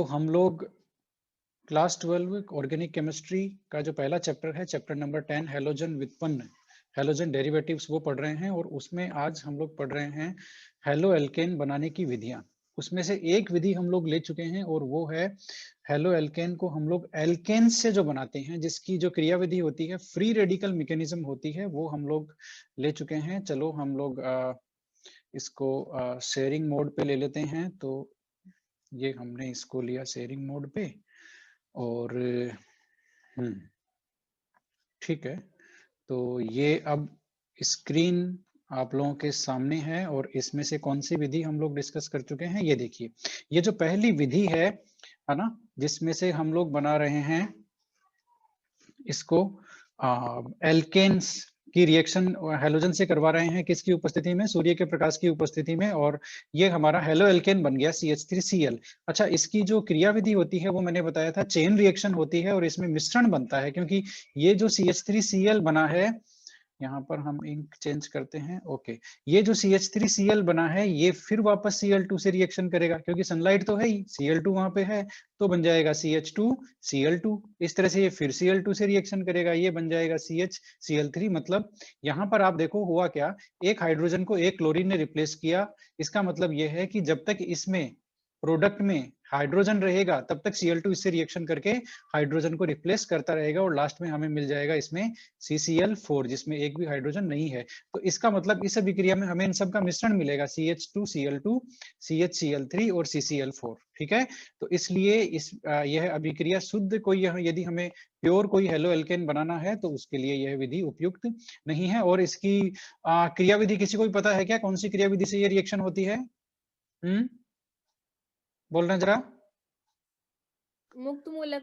तो हम लोग क्लास 12 ऑर्गेनिक केमिस्ट्री का जो पहला चैप्टर है, चैप्टर नंबर 10 हैलोजन व्युत्पन्न, हैलोजन डेरिवेटिव्स, वो पढ़ रहे हैं। और उसमें आज हम लोग पढ़ रहे हैं हेलो एल्केन बनाने की विधियां। उसमें से एक विधि हम लोग ले चुके हैं और वो है हेलो एल्केन को हम लोग एल्केन से जो बनाते हैं, जिसकी जो क्रियाविधि होती है, फ्री रेडिकल मैकेनिज्म होती है, वो हम लोग ले चुके हैं। चलो हम लोग इसको शेयरिंग मोड पे ले लेते हैं। तो ये हमने इसको लिया शेयरिंग मोड पे और ठीक है। तो ये अब स्क्रीन आप लोगों के सामने है और इसमें से कौन सी विधि हम लोग डिस्कस कर चुके हैं, ये देखिए। ये जो पहली विधि है ना, जिसमें से हम लोग बना रहे हैं इसको एल्केन्स की रिएक्शन हेलोजन से करवा रहे हैं, किसकी उपस्थिति में? सूर्य के प्रकाश की उपस्थिति में। और ये हमारा हेलो एल्केन बन गया CH3Cl। अच्छा, इसकी जो क्रियाविधि होती है वो मैंने बताया था, चेन रिएक्शन होती है और इसमें मिश्रण बनता है। क्योंकि ये जो CH3Cl बना है, यहाँ पर हम इंक चेंज करते हैं। ओके, ये जो CH3Cl बना है ये फिर वापस Cl2 से रिएक्शन करेगा, क्योंकि सनलाइट तो है ही, Cl2 वहां पे है, तो बन जाएगा CH2Cl2। इस तरह से ये फिर Cl2 से रिएक्शन करेगा, ये बन जाएगा CHCl3। मतलब यहाँ पर आप देखो हुआ क्या, एक हाइड्रोजन को एक क्लोरीन ने रिप्लेस किया। इसका मतलब ये है कि जब तक इसमें प्रोडक्ट में हाइड्रोजन रहेगा तब तक Cl2 इससे रिएक्शन करके हाइड्रोजन को रिप्लेस करता रहेगा और लास्ट में हमें मिल जाएगा इसमें CCl4, जिसमें एक भी हाइड्रोजन नहीं है। तो इसका मतलब इस अभिक्रिया में हमें इन सब का मिश्रण मिलेगा, CH2Cl2, CHCl3 और CCl4। ठीक है, तो इसलिए यह अभिक्रिया शुद्ध कोई यदि हमें प्योर कोई हेलो एल्केन बनाना है तो उसके लिए यह विधि उपयुक्त नहीं है। और इसकी क्रियाविधि किसी को भी पता है क्या, कौन सी क्रियाविधि से यह रिएक्शन होती है? बोलना जरा। मुक्त मूलक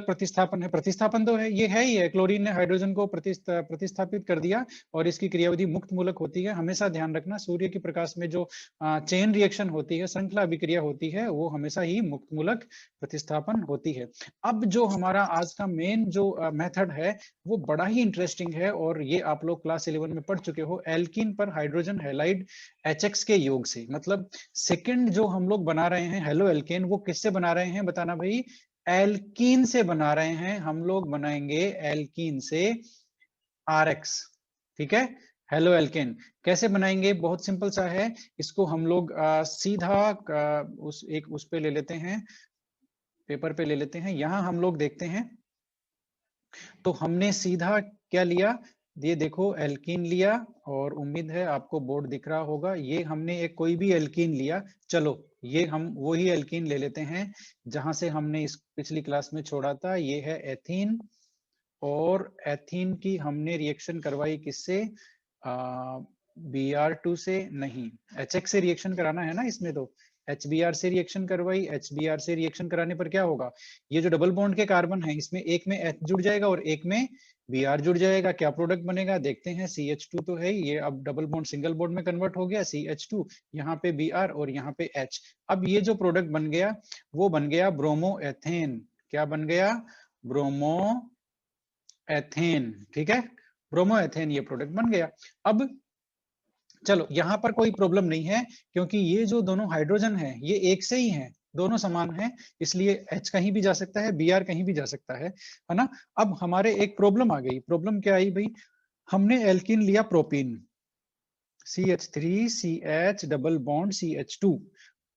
प्रतिस्थापन है। प्रतिस्थापन तो है, ये है ही है, क्लोरीन ने हाइड्रोजन को प्रतिस्थापित कर दिया और इसकी क्रियाविधि मुक्त मूलक होती है। हमेशा ध्यान रखना, सूर्य के प्रकाश में जो चेन रिएक्शन होती है, श्रृंखला अभिक्रिया होती है, वो हमेशा ही मुक्त मूलक प्रतिस्थापन होती है। अब जो हमारा आज का मेन जो मेथड है वो बड़ा ही इंटरेस्टिंग है और ये आप लोग क्लास 11 में पढ़ चुके हो। एल्कीन पर हाइड्रोजन हैलाइड HX के योग से, मतलब सेकंड जो हम लोग बना रहे हैं हेलो एल्केन, वो किससे बना रहे हैं बताना भाई? एल्कीन से बना रहे हैं। हम लोग बनाएंगे एल्कीन से RX। ठीक है, हेलो एल्केन कैसे बनाएंगे? बहुत सिंपल सा है। इसको हम लोग सीधा उस पे ले लेते हैं, पेपर पे ले लेते हैं। यहां हम लोग देखते हैं तो हमने सीधा क्या लिया, ये देखो एल्कीन लिया और उम्मीद है आपको बोर्ड दिख रहा होगा। ये हमने एक कोई भी एल्कीन लिया। चलो ये हम वही एल्कीन ले लेते हैं जहां से हमने इस पिछली क्लास में छोड़ा था। ये है एथीन और एथीन की हमने रिएक्शन करवाई किससे? Br2 से नहीं, HX से रिएक्शन कराना है ना इसमें, तो HBr से रिएक्शन करवाई। HBr से रिएक्शन कराने पर क्या होगा, ये जो डबल बॉन्ड के कार्बन है इसमें एक में H जुड़ जाएगा और एक में Br जुड़ जाएगा। क्या प्रोडक्ट बनेगा देखते हैं। CH2 तो है, ये अब डबल बॉन्ड सिंगल बॉन्ड में कन्वर्ट हो गया, CH2, यहाँ पे Br और यहाँ पे H। अब ये जो प्रोडक्ट बन गया वो बन गया ब्रोमो एथेन। क्या बन गया? Bromo ethane. ठीक है, ब्रोमो एथेन ये प्रोडक्ट बन गया। अब चलो यहाँ पर कोई प्रॉब्लम नहीं है, क्योंकि ये जो दोनों हाइड्रोजन है ये एक से ही हैं, दोनों समान हैं, इसलिए H कहीं भी जा सकता है, Br कहीं भी जा सकता है ना। अब हमारे एक प्रॉब्लम आ गई। प्रॉब्लम क्या आई भाई? हमने एल्कीन लिया propene, CH3CH double bond CH2।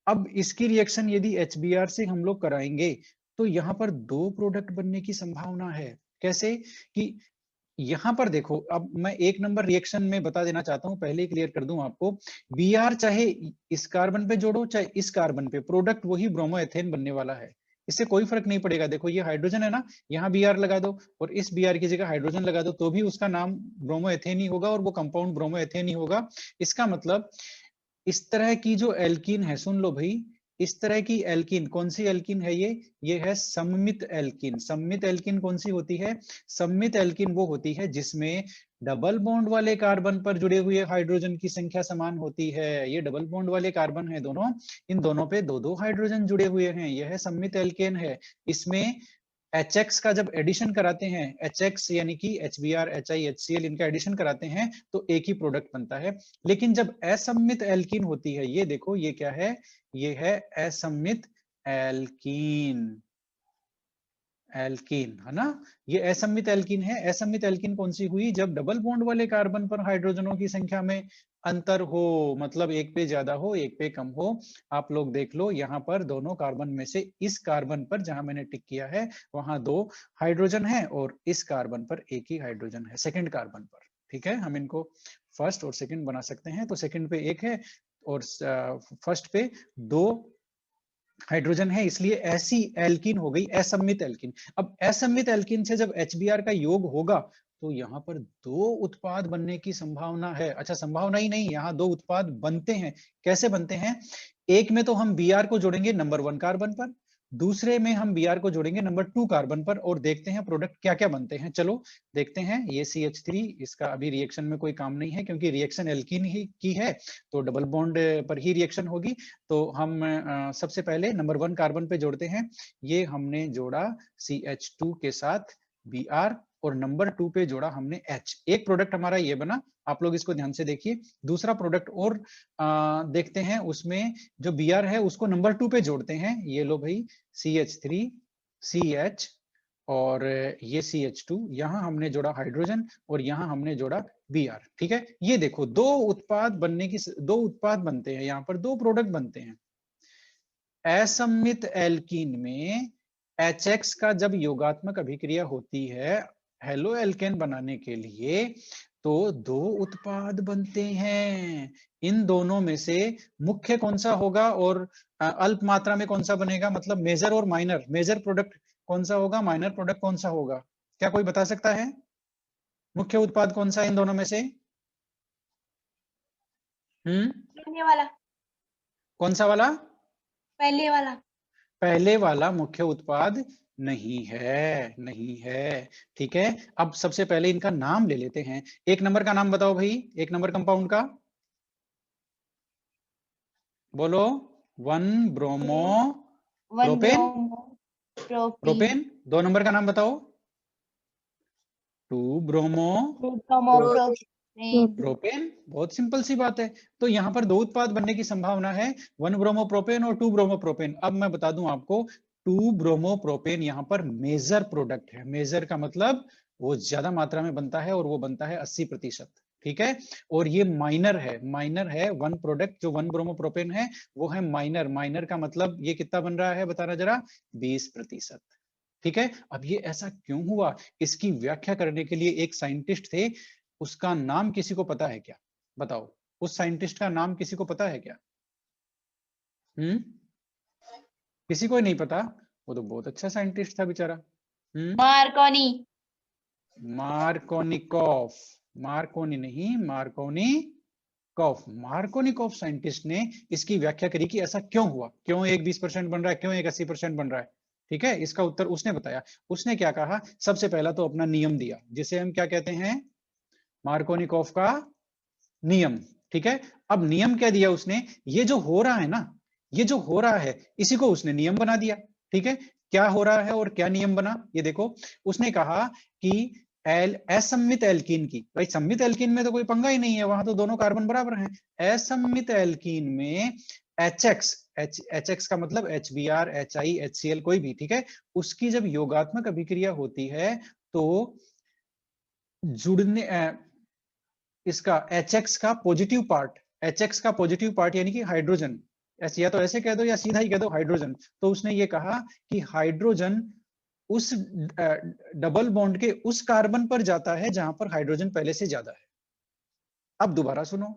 अब इसकी रिएक्शन यदि HBr से हम लोग कराएंगे तो यहाँ पर दो प्रोडक्ट बनने की संभावना है। कैसे? कि यहां पर देखो, अब मैं एक नंबर रिएक्शन में बता देना चाहता हूं, पहले ही क्लियर कर दूं आपको। Br चाहे इस कार्बन पे जोड़ो चाहे इस कार्बन पे, प्रोडक्ट वही ब्रोमो एथेन बनने वाला है। इससे कोई फर्क नहीं पड़ेगा। देखो ये हाइड्रोजन है ना, यहाँ Br लगा दो और इस Br की जगह हाइड्रोजन लगा दो, तो भी उसका नाम ब्रोमो एथेन ही होगा और वो कंपाउंड ब्रोमो एथेन ही होगा। इसका मतलब इस तरह की जो एल्कीन है, सुन लो भाई, इस तरह की एल्कीन, कौन सी एल्कीन है ये है सममित एल्कीन। सममित एल्कीन कौन सी होती है? सममित एल्कीन वो होती है जिसमें डबल बॉन्ड वाले कार्बन पर जुड़े हुए हाइड्रोजन की संख्या समान होती है। ये डबल बॉन्ड वाले कार्बन है दोनों, इन दोनों पे दो दो हाइड्रोजन जुड़े हुए हैं, यह सममित एल्केन है। इसमें HX का जब एडिशन कराते हैं, HX यानी कि HBr, HI, HCl, इनका एडिशन कराते हैं तो एक ही प्रोडक्ट बनता है। लेकिन जब असममित एल्कीन होती है, ये देखो ये क्या है, ये है असममित एल्कीन, एल्कीन है ना, ये असम्मित एल्कीन है। असम्मित एल्कीन कौन सी हुई? जब डबल बॉन्ड वाले कार्बन पर हाइड्रोजनों की संख्या में अंतर हो, मतलब एक पे ज्यादा हो एक पे कम हो। आप लोग देख लो यहाँ पर दोनों कार्बन में से इस कार्बन पर जहां मैंने टिक किया है वहां 2 हाइड्रोजन है और इस कार्बन पर एक ही हाइड्रोजन है, सेकंड कार्बन पर। ठीक है, हम इनको फर्स्ट और सेकंड बना सकते हैं। तो सेकंड पे 1 है और फर्स्ट पे 2 हाइड्रोजन है, इसलिए ऐसी एल्कीन हो गई असम्मित एल्कीन। अब असम्मित एल्कीन से जब HBr का योग होगा तो यहाँ पर 2 उत्पाद बनने की संभावना है। अच्छा, संभावना ही नहीं, यहाँ 2 उत्पाद बनते हैं। कैसे बनते हैं? एक में तो हम Br को जोड़ेंगे नंबर 1 कार्बन पर, दूसरे में हम Br को जोड़ेंगे नंबर 2 कार्बन पर, और देखते हैं प्रोडक्ट क्या क्या बनते हैं। चलो देखते हैं। ये CH3, इसका अभी रिएक्शन में कोई काम नहीं है क्योंकि रिएक्शन एल्कीन ही की है, तो डबल बॉन्ड पर ही रिएक्शन होगी। तो हम सबसे पहले नंबर 1 कार्बन पे जोड़ते हैं। ये हमने जोड़ा CH2 के साथ Br और नंबर 2 पे जोड़ा हमने H। एक प्रोडक्ट हमारा ये बना, आप लोग इसको ध्यान से देखिए। दूसरा प्रोडक्ट और देखते हैं, उसमें जो Br है उसको नंबर 2 पे जोड़ते हैं। ये लो भाई, CH3 CH और ये CH2, यहां हमने जोड़ा हाइड्रोजन और यहां हमने जोड़ा Br। ठीक है, ये देखो 2 उत्पाद बनने की 2 उत्पाद बनते हैं, यहाँ पर 2 प्रोडक्ट बनते हैं। असम्मित एल्कीन में HX का जब योगात्मक अभिक्रिया होती है हेलो एल्केन बनाने के लिए, तो 2 उत्पाद बनते हैं। इन दोनों में से मुख्य कौन सा होगा और अल्प मात्रा में कौन सा बनेगा? मतलब मेजर और माइनर, मेजर प्रोडक्ट कौन सा होगा, माइनर प्रोडक्ट कौन सा होगा? क्या कोई बता सकता है? मुख्य उत्पाद कौन सा है इन दोनों में से? पहले वाला। कौन सा वाला? पहले वाला। पहले वाला मुख्य उत्पाद नहीं है, नहीं है। ठीक है, अब सबसे पहले इनका नाम ले लेते हैं। एक नंबर का नाम बताओ भाई, एक नंबर कंपाउंड का बोलो। 1 ब्रोमो प्रोपेन, प्रोपेन। 2 नंबर का नाम बताओ। 2 ब्रोमो प्रोपेन। बहुत सिंपल सी बात है। तो यहाँ पर 2 उत्पाद बनने की संभावना है, 1 ब्रोमो प्रोपेन और 2 ब्रोमो प्रोपेन। अब मैं बता दूं आपको, 2 ब्रोमो प्रोपेन यहाँ पर मेजर प्रोडक्ट है। मेजर का मतलब वो ज्यादा मात्रा में बनता है और वो बनता है 80%। ठीक है, और ये माइनर है, माइनर है। 1 प्रोडक्ट जो 1 ब्रोमो प्रोपेन है वो है माइनर। माइनर का मतलब ये कितना बन रहा है बताना जरा? 20%। ठीक है, अब ये ऐसा क्यों हुआ, इसकी व्याख्या करने के लिए एक साइंटिस्ट थे, उसका नाम किसी को पता है क्या? बताओ, उस साइंटिस्ट का नाम किसी को पता है क्या? किसी को ही नहीं पता? वो तो बहुत अच्छा साइंटिस्ट था बेचारा। मार्कोनी। मार्कोनिकॉफ, मार्कोनी नहीं, मार्कोनिकॉफ। मार्कोनिकॉफ साइंटिस्ट ने इसकी व्याख्या करी कि ऐसा क्यों हुआ, क्यों एक 20% बन रहा है, क्यों एक 80% बन रहा है। ठीक है, इसका उत्तर उसने बताया। उसने क्या कहा? सबसे पहला तो अपना नियम दिया, जिसे हम क्या कहते हैं? मार्कोनिकॉफ का नियम। ठीक है, अब नियम क्या दिया उसने? ये जो हो रहा है ना, ये जो हो रहा है इसी को उसने नियम बना दिया। ठीक है, क्या हो रहा है और क्या नियम बना, ये देखो। उसने कहा कि असम्मित एल्कीन की, भाई सम्मित एल्कीन में तो कोई पंगा ही नहीं है, वहां तो दोनों कार्बन बराबर हैं। असम्मित एल्कीन में HX का मतलब HBr, HI, HCl कोई भी, ठीक है, उसकी जब योगात्मक अभिक्रिया होती है तो जुड़ने इसका HX का पॉजिटिव पार्ट, HX का पॉजिटिव पार्ट यानी कि हाइड्रोजन, ऐसे या तो ऐसे कह दो या सीधा ही कह दो हाइड्रोजन। तो उसने ये कहा कि हाइड्रोजन उस डबल बॉन्ड के उस कार्बन पर जाता है जहां पर हाइड्रोजन पहले से ज्यादा है। अब दोबारा सुनो,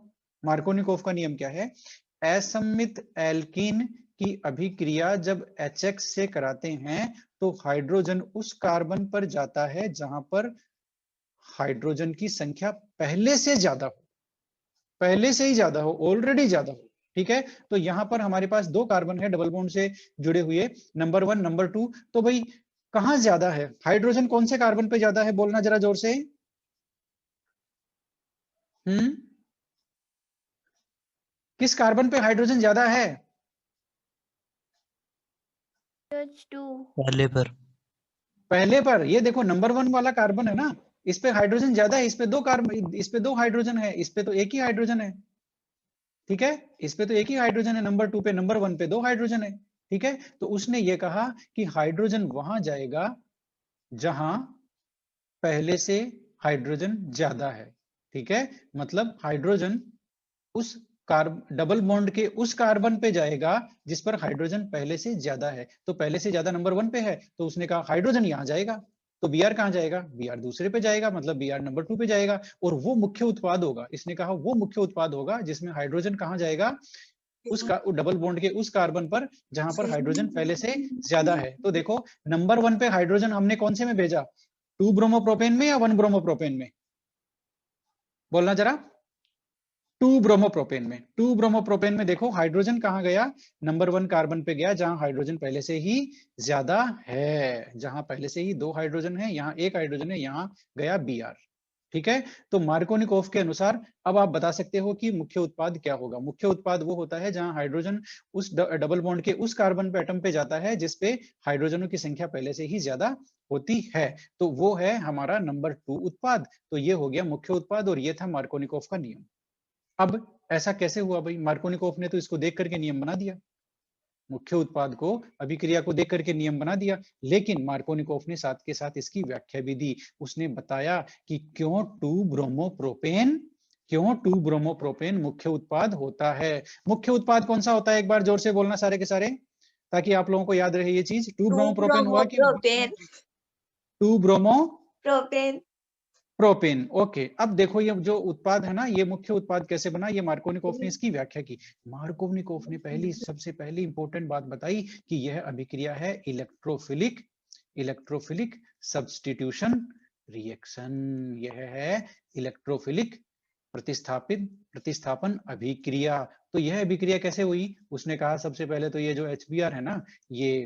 मार्कोनिकोव का नियम क्या है? असम्मित एल्कीन की अभिक्रिया जब HX से कराते हैं तो हाइड्रोजन उस कार्बन पर जाता है जहां पर हाइड्रोजन की संख्या पहले से ज्यादा हो, पहले से ही ज्यादा हो, ऑलरेडी ज्यादा हो। ठीक है, तो यहां पर हमारे पास 2 कार्बन है डबल बॉन्ड से जुड़े हुए, नंबर 1 नंबर 2। तो भाई कहां ज्यादा है हाइड्रोजन, कौन से कार्बन पे ज्यादा है? बोलना जरा जोर से। किस कार्बन पे हाइड्रोजन ज्यादा है? पहले पर। पहले पर। ये देखो नंबर 1 वाला कार्बन है ना, इस पे हाइड्रोजन ज्यादा है, इस पे 2 कार्बन, इस पे 2 हाइड्रोजन है, इस पे तो एक ही हाइड्रोजन है। ठीक है, इस पे तो एक ही हाइड्रोजन है नंबर 2 पे, नंबर 1 पे 2 हाइड्रोजन है। ठीक है, तो उसने ये कहा कि हाइड्रोजन वहां जाएगा जहां पहले से हाइड्रोजन ज्यादा है। ठीक है, मतलब हाइड्रोजन उस डबल बॉन्ड के उस कार्बन पे जाएगा जिस पर हाइड्रोजन पहले से ज्यादा है। तो पहले से ज्यादा नंबर 1 पे है, तो उसने कहा हाइड्रोजन यहां जाएगा, तो Br कहां जाएगा, Br दूसरे पे जाएगा, मतलब Br नंबर 2 पे जाएगा। और वो मुख्य उत्पाद होगा, इसने कहा वो मुख्य उत्पाद होगा जिसमें हाइड्रोजन कहां जाएगा, डबल बॉन्ड के उस कार्बन पर जहां पर हाइड्रोजन पहले से ज्यादा है। तो देखो नंबर 1 पे हाइड्रोजन हमने कौन से में भेजा, 2 ब्रोमोप्रोपेन में या 1 ब्रोमोप्रोपेन में, बोलना जरा। 2 ब्रोमोप्रोपेन में, 2 ब्रोमोप्रोपेन में देखो हाइड्रोजन कहां गया, नंबर 1 कार्बन पे गया जहां हाइड्रोजन पहले से ही ज्यादा है, जहां पहले से ही 2 हाइड्रोजन है, यहाँ 1 हाइड्रोजन है, यहाँ गया Br। ठीक है, तो मार्कोनिकोफ के अनुसार अब आप बता सकते हो कि मुख्य उत्पाद क्या होगा। मुख्य उत्पाद वो होता है जहां हाइड्रोजन उस डबल बॉन्ड के उस कार्बन पे एटम पे जाता है जिसपे हाइड्रोजनों की संख्या पहले से ही ज्यादा होती है, तो वो है हमारा नंबर 2 उत्पाद। तो ये हो गया मुख्य उत्पाद और ये था मार्कोनिकोफ का नियम। अब ऐसा कैसे हुआ भाई, मार्कोनिकोफ ने तो इसको देख करके नियम बना दिया, मुख्य उत्पाद को अभिक्रिया को देख करके नियम बना दिया, लेकिन मार्कोनिकोफ ने साथ के साथ इसकी व्याख्या भी दी। उसने बताया कि क्यों 2 ब्रोमोप्रोपेन, क्यों 2 ब्रोमोप्रोपेन मुख्य उत्पाद होता है। मुख्य उत्पाद कौन सा होता है, एक बार जोर से बोलना सारे के सारे, ताकि आप लोगों को याद रहे ये चीज। 2 ब्रोमोप्रोपेन हुआ कि 2 ब्रोमो प्रोपेन प्रोपेन। ओके, अब देखो ये जो उत्पाद है ना, ये मुख्य उत्पाद कैसे बना, ये मार्कोनिकोफ ने इसकी व्याख्या की। मार्कोनिकोफ ने सबसे पहली इंपॉर्टेंट बात बताई कि यह अभिक्रिया है इलेक्ट्रोफिलिक, इलेक्ट्रोफिलिक सब्स्टिट्यूशन रिएक्शन। यह है इलेक्ट्रोफिलिक प्रतिस्थापन अभिक्रिया। तो यह अभिक्रिया कैसे हुई, उसने कहा सबसे पहले तो ये जो HBr है ना, ये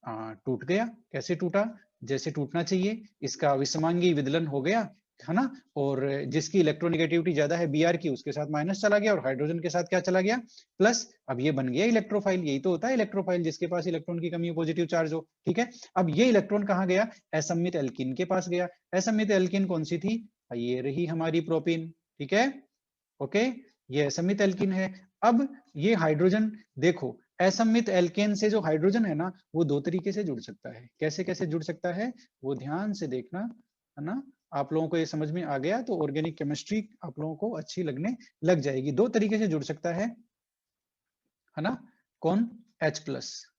टूट गया। कैसे टूटा, जैसे टूटना चाहिए, इसका विषमांगी विदलन हो गया, है ना, और जिसकी इलेक्ट्रोनेगेटिविटी ज्यादा है Br की, उसके साथ माइनस चला गया और हाइड्रोजन के साथ क्या चला गया, प्लस। अब ये बन गया इलेक्ट्रोफाइल, यही तो होता है इलेक्ट्रोफाइल, जिसके पास इलेक्ट्रॉन की कमी हो, पॉजिटिव चार्ज हो। ठीक है, अब ये इलेक्ट्रॉन कहाँ गया, असममित एल्कीन के पास गया। असममित एल्कीन कौन सी थी, ये रही हमारी प्रोपीन। ठीक है, ओके, ये असममित एल्कीन है। अब ये हाइड्रोजन देखो, असममित एल्केन से जो हाइड्रोजन है ना, वो 2 तरीके से जुड़ सकता है। कैसे कैसे जुड़ सकता है, वो ध्यान से देखना, है ना। आप लोगों को ये समझ में आ गया तो ऑर्गेनिक केमिस्ट्री आप लोगों को अच्छी लगने लग जाएगी। 2 तरीके से जुड़ सकता है ना। कौन, H+।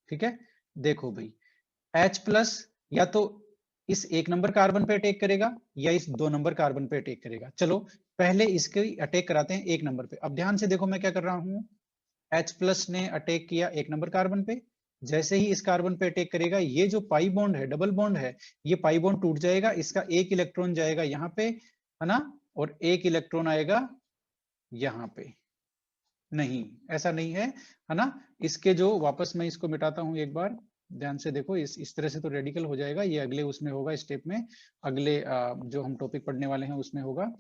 ठीक है, देखो भाई H+ या तो इस 1 नंबर कार्बन पे अटैक करेगा या इस 2 नंबर कार्बन पे अटैक करेगा। चलो पहले इसके अटैक कराते हैं 1 नंबर पे। अब ध्यान से देखो मैं क्या कर रहा हूं, H+ ने अटैक किया 1 नंबर कार्बन पे। जैसे ही इस कार्बन पे अटैक करेगा, ये जो पाई बॉन्ड है, डबल बॉन्ड है, ये पाई बॉन्ड टूट जाएगा, इसका 1 इलेक्ट्रॉन जाएगा यहाँ पे, है ना, और 1 इलेक्ट्रॉन आएगा यहाँ पे। नहीं, ऐसा नहीं है ना। इसके जो, वापस मैं इसको मिटाता हूं एक बार, ध्यान से देखो, इस तरह से तो रेडिकल हो जाएगा, ये अगले उसमें होगा स्टेप में, अगले जो हम टॉपिक पढ़ने वाले हैं उसमें होगा।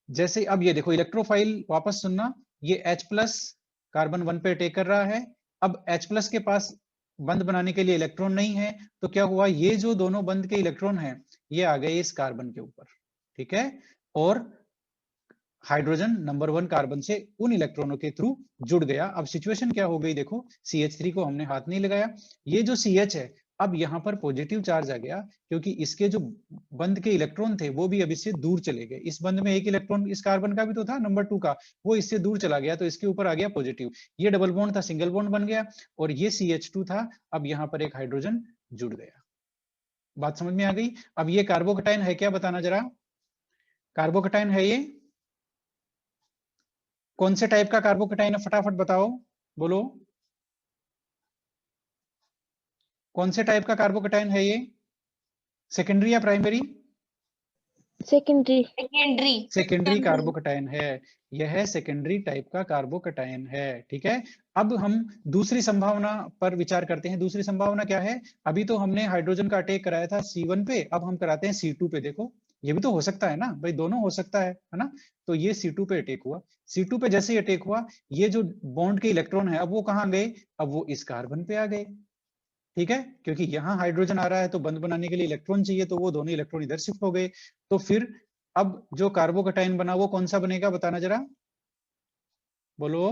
जैसे अब ये देखो इलेक्ट्रोफाइल, वापस सुनना, ये H+ कार्बन 1 पे अटैक कर रहा है। अब H+ के पास बंध बनाने के लिए इलेक्ट्रॉन नहीं है, तो क्या हुआ, ये जो दोनों बंध के इलेक्ट्रॉन हैं, ये आ गए इस कार्बन के ऊपर। ठीक है, और हाइड्रोजन नंबर 1 कार्बन से उन इलेक्ट्रॉनों के थ्रू जुड़ गया। अब सिचुएशन क्या हो गई देखो, CH3 को हमने हाथ नहीं लगाया, ये जो CH है, अब यहाँ पर पॉजिटिव चार्ज आ गया, क्योंकि इसके जो बंध के इलेक्ट्रॉन थे वो भी अब इससे दूर चले गए। इस बंध में 1 इलेक्ट्रॉन इस कार्बन का भी तो था, नंबर 2 का, वो इससे दूर चला गया, तो इसके ऊपर आ गया पॉजिटिव। ये डबल बॉन्ड था, सिंगल बॉन्ड बन गया, और ये CH2 था, अब यहाँ पर एक हाइड्रोजन जुड़ गया। बात समझ में आ गई। अब ये कार्बोकटाइन है क्या, बताना जरा, कार्बोकटाइन है ये, कौन से टाइप का कार्बोकटाइन है, फटाफट बताओ, बोलो, कौन से टाइप का कार्बोकटाइन है ये, सेकेंडरी या प्राइमरी, सेकेंडरी सेकेंडरी कार्बोकटाइन है, यह सेकेंडरी टाइप का कार्बोकटाइन है। ठीक है, अब हम दूसरी संभावना पर विचार करते हैं। दूसरी संभावना क्या है, अभी तो हमने हाइड्रोजन का अटैक कराया था C1 पे, अब हम कराते हैं C2 पे। देखो ये भी तो हो सकता है ना भाई, दोनों हो सकता है ना। तो ये C2 पे अटैक हुआ, C2 पे जैसे ही अटैक हुआ, ये जो बॉन्ड के इलेक्ट्रॉन है, अब वो कहाँ गए, अब वो इस कार्बन पे आ गए। ठीक है, क्योंकि यहाँ हाइड्रोजन आ रहा है तो बंध बनाने के लिए इलेक्ट्रॉन चाहिए, तो वो दोनों इलेक्ट्रॉन इधर शिफ्ट हो गए। तो फिर अब जो कार्बोकटाइन बना वो कौन सा बनेगा, बताना जरा, बोलो,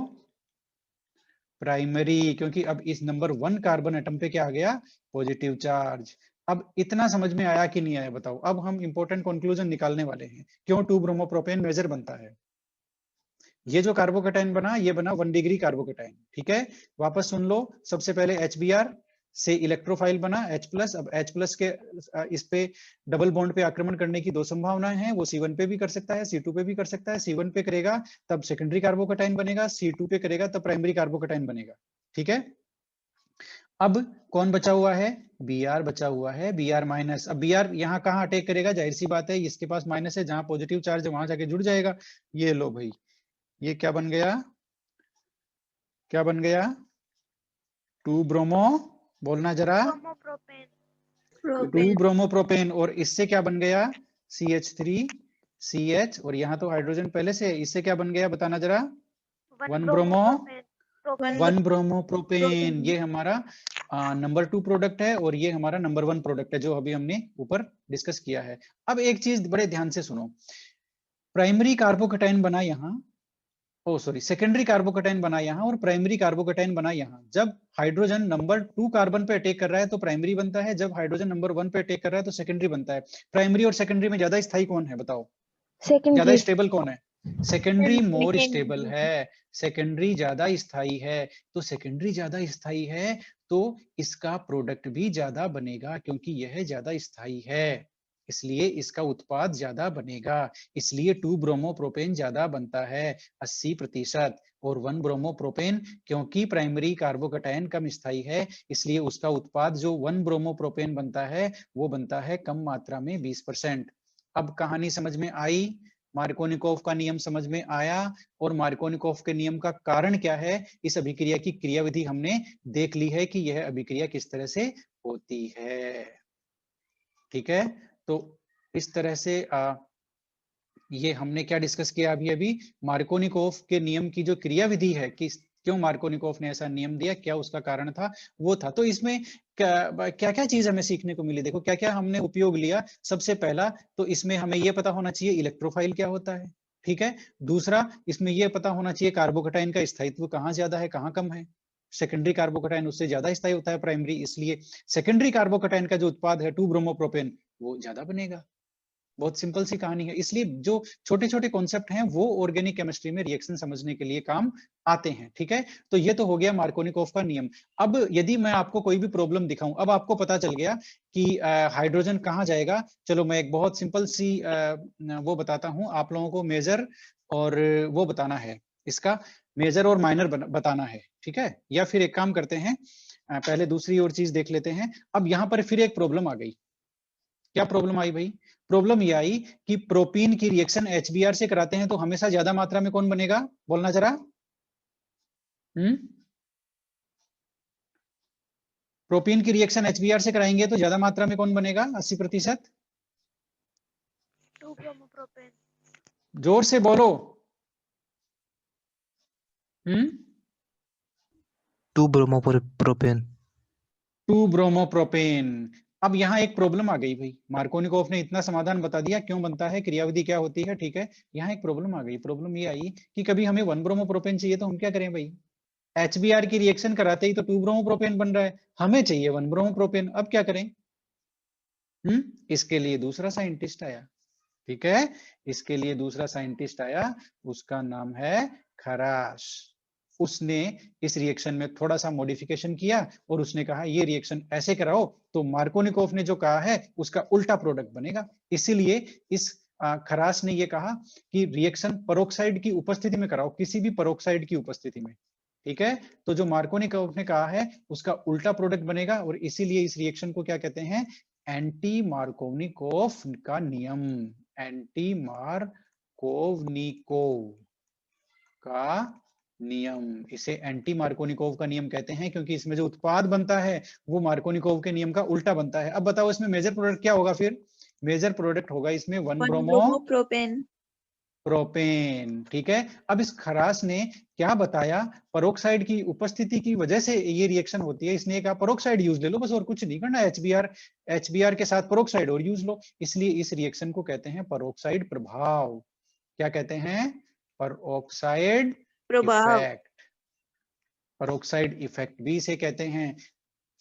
प्राइमरी, क्योंकि अब इस नंबर 1 कार्बन एटम पे क्या आ गया, पॉजिटिव चार्ज। अब इतना समझ में आया कि नहीं आया बताओ। अब हम इंपॉर्टेंट कंक्लूजन निकालने वाले हैं, क्यों 2 ब्रोमोप्रोपेन मेजर बनता है। ये जो कार्बोकेटाइन बना, ये बना 1 डिग्री कार्बोकेटाइन, ठीक है। वापस सुन लो, सबसे पहले HBr से इलेक्ट्रोफाइल बना H+। अब H+ के इस पे डबल बॉन्ड पे आक्रमण करने की 2 संभावनाएं हैं। वो C1 पे भी कर सकता है, C2 पे भी कर सकता है। C1 पे करेगा तब सेकेंडरी कार्बोकेटाइन बनेगा, C2 पे करेगा तब प्राइमरी कार्बोकेटाइन बनेगा, ठीक है। अब कौन बचा हुआ है, Br बचा हुआ है, Br माइनस। अब Br यहाँ कहाँ अटैक करेगा, जाहिर सी बात है इसके पास माइनस है, जहां पॉजिटिव चार्ज है वहां जाके जुड़ जाएगा। ये लो भाई, ये क्या बन गया, क्या बन गया, 2 ब्रोमो, बोलना जरा, 2 ब्रोमोप्रोपेन। और इससे क्या बन गया, CH3CH, और यहाँ तो हाइड्रोजन पहले से है, इससे क्या बन गया बताना जरा, 1 ब्रोमो, 1 ब्रोमोप्रोपेन। ये हमारा नंबर 2 प्रोडक्ट है और ये हमारा नंबर 1 प्रोडक्ट है, जो अभी हमने ऊपर डिस्कस किया है। अब एक चीज बड़े ध्यान से सुनो, प्राइमरी कार्बोकेटाइन बना यहाँ, सॉरी, सेकेंडरी कार्बोकेटाइन बना यहाँ और प्राइमरी कार्बोकेटाइन बना यहाँ। जब हाइड्रोजन नंबर 2 कार्बन पे अटैक कर रहा है तो प्राइमरी बनता है, जब हाइड्रोजन नंबर 1 पे अटैक कर रहा है तो सेकेंडरी बनता है। प्राइमरी और सेकेंडरी में ज्यादा स्थायी कौन है बताओ, ज्यादा सेकेंडरी। स्टेबल कौन है, सेकेंडरी मोर स्टेबल है, सेकेंडरी ज्यादा स्थायी है। तो सेकेंडरी ज्यादा स्थायी है तो इसका प्रोडक्ट भी ज्यादा बनेगा, क्योंकि यह ज्यादा स्थायी है, इसलिए इसका उत्पाद ज्यादा बनेगा। इसलिए 2 ब्रोमोप्रोपेन ज्यादा बनता है 80%, और 1 ब्रोमोप्रोपेन, क्योंकि प्राइमरी कार्बोकेटाइन कम स्थायी है, इसलिए उसका उत्पाद जो 1 ब्रोमोप्रोपेन बनता है वो बनता है कम मात्रा में 20%। अब कहानी समझ में आई, मार्कोनिकोव का नियम समझ में आया, और मार्कोनिकोव के नियम का कारण क्या है, इस अभिक्रिया की क्रियाविधि हमने देख ली है कि यह अभिक्रिया किस तरह से होती है, ठीक है। तो इस तरह से ये हमने क्या डिस्कस किया अभी अभी, मार्कोनिकोव के नियम की जो क्रियाविधि है कि क्यों मार्कोनिकोव ने ऐसा नियम दिया, क्या उसका कारण था, वो था। तो इसमें क्या क्या चीज हमें सीखने को मिली, देखो क्या क्या हमने उपयोग लिया। सबसे पहला तो इसमें हमें यह पता होना चाहिए इलेक्ट्रोफाइल क्या होता है, ठीक है। दूसरा, इसमें यह पता होना चाहिए कार्बोकेटाइन का स्थायित्व कहाँ ज्यादा है कहाँ कम है। सेकेंडरी कार्बोकेटाइन उससे ज्यादा स्थायी होता है प्राइमरी, इसलिए सेकेंडरी कार्बोकेटाइन का जो उत्पाद है 2 ब्रोमोप्रोपेन वो ज्यादा बनेगा। बहुत सिंपल सी कहानी है। इसलिए जो छोटे छोटे कॉन्सेप्ट हैं वो ऑर्गेनिक केमिस्ट्री में रिएक्शन समझने के लिए काम आते हैं, ठीक है। तो ये तो हो गया मार्कोनिकोव का नियम। अब यदि मैं आपको कोई भी प्रॉब्लम दिखाऊं, अब आपको पता चल गया कि हाइड्रोजन कहाँ जाएगा। चलो मैं एक बहुत सिंपल सी वो बताता हूं आप लोगों को, मेजर और वो बताना है, इसका मेजर और माइनर बताना है, ठीक है। या फिर एक काम करते हैं, पहले दूसरी और चीज देख लेते हैं। अब यहाँ पर फिर एक प्रॉब्लम आ गई। क्या प्रॉब्लम आई भाई, प्रॉब्लम ये आई कि प्रोपीन की रिएक्शन HBr से कराते हैं तो हमेशा ज्यादा मात्रा में कौन बनेगा, बोलना जरा। प्रोपीन की रिएक्शन HBr से कराएंगे तो ज्यादा मात्रा में कौन बनेगा 80%, 2 ब्रोमोप्रोपेन। जोर से बोलो। 2 ब्रोमोप्रोपेन। 2 ब्रोमोप्रोपेन। अब यहाँ एक प्रॉब्लम आ गई भाई, मार्कोनिकोव ने इतना समाधान बता दिया क्यों बनता है, क्रियाविधि क्या होती है, ठीक है। यहाँ एक प्रॉब्लम आ गई, प्रॉब्लम ये आई कि कभी हमें 1 ब्रोमोप्रोपेन चाहिए तो हम क्या करें भाई, HBr की रिएक्शन कराते ही तो 2 ब्रोमोप्रोपेन बन रहा है, हमें चाहिए 1 ब्रोमोप्रोपेन, अब क्या करें। इसके लिए दूसरा साइंटिस्ट आया, ठीक है। इसके लिए दूसरा साइंटिस्ट आया, उसका नाम है खराश। उसने इस रिएक्शन में थोड़ा सा मॉडिफिकेशन किया और उसने कहा ये रिएक्शन ऐसे कराओ, तो मार्कोनिकोव ने जो कहा है उसका उल्टा प्रोडक्ट बनेगा। इसीलिए इस खराश ने ये कहा कि रिएक्शन परोक्साइड की उपस्थिति में कराओ, किसी भी परोक्साइड की उपस्थिति में, ठीक है। तो जो मार्कोनिकोव ने कहा है उसका उल्टा प्रोडक्ट बनेगा, और इसीलिए इस रिएक्शन को क्या कहते हैं, एंटी मार्कोनिकोव का नियम, एंटी मार्कोवनिकोव का नियम। इसे एंटी मार्कोनिकोव का नियम कहते हैं क्योंकि इसमें जो उत्पाद बनता है वो मार्कोनिकोव के नियम का उल्टा बनता है। अब बताओ इसमें मेजर प्रोडक्ट क्या होगा, फिर मेजर प्रोडक्ट होगा इसमें 1 ब्रोमोप्रोपेन, ठीक है। अब इस खराश ने क्या बताया, परोक्साइड की उपस्थिति की वजह से ये रिएक्शन होती है, इसने कहा परोक्साइड यूज ले लो, बस और कुछ नहीं करना, HBr के साथ परोक्साइड और यूज लो। इसलिए इस रिएक्शन को कहते हैं परोक्साइड प्रभाव। क्या कहते हैं, परोक्साइड प्रभाव। इफेक्ट, परोक्साइड इफेक्ट भी इसे कहते हैं।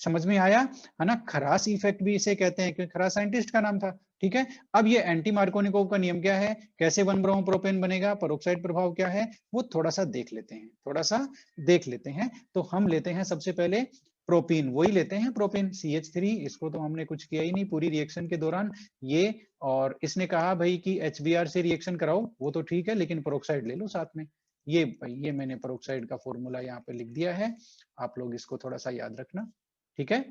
समझ में आया है ना? खरास इफेक्ट भी इसे कहते हैं क्योंकि खरास साइंटिस्ट का नाम था। ठीक है, अब ये एंटी मार्कोनिकोव का नियम क्या है, कैसे 1 ब्रोमो प्रोपेन बनेगा, परोक्साइड प्रभाव क्या है, वो थोड़ा सा देख लेते हैं, थोड़ा सा देख लेते हैं। तो हम लेते हैं सबसे पहले प्रोपीन, वही लेते हैं प्रोपीन CH3, इसको तो हमने कुछ किया ही नहीं पूरी रिएक्शन के दौरान ये। और इसने कहा भाई कि HBr से रिएक्शन कराओ, वो तो ठीक है, लेकिन परोक्साइड ले लो साथ में। ये मैंने परोक्साइड का फॉर्मूला यहाँ पे लिख दिया है, आप लोग इसको थोड़ा सा याद रखना। ठीक है,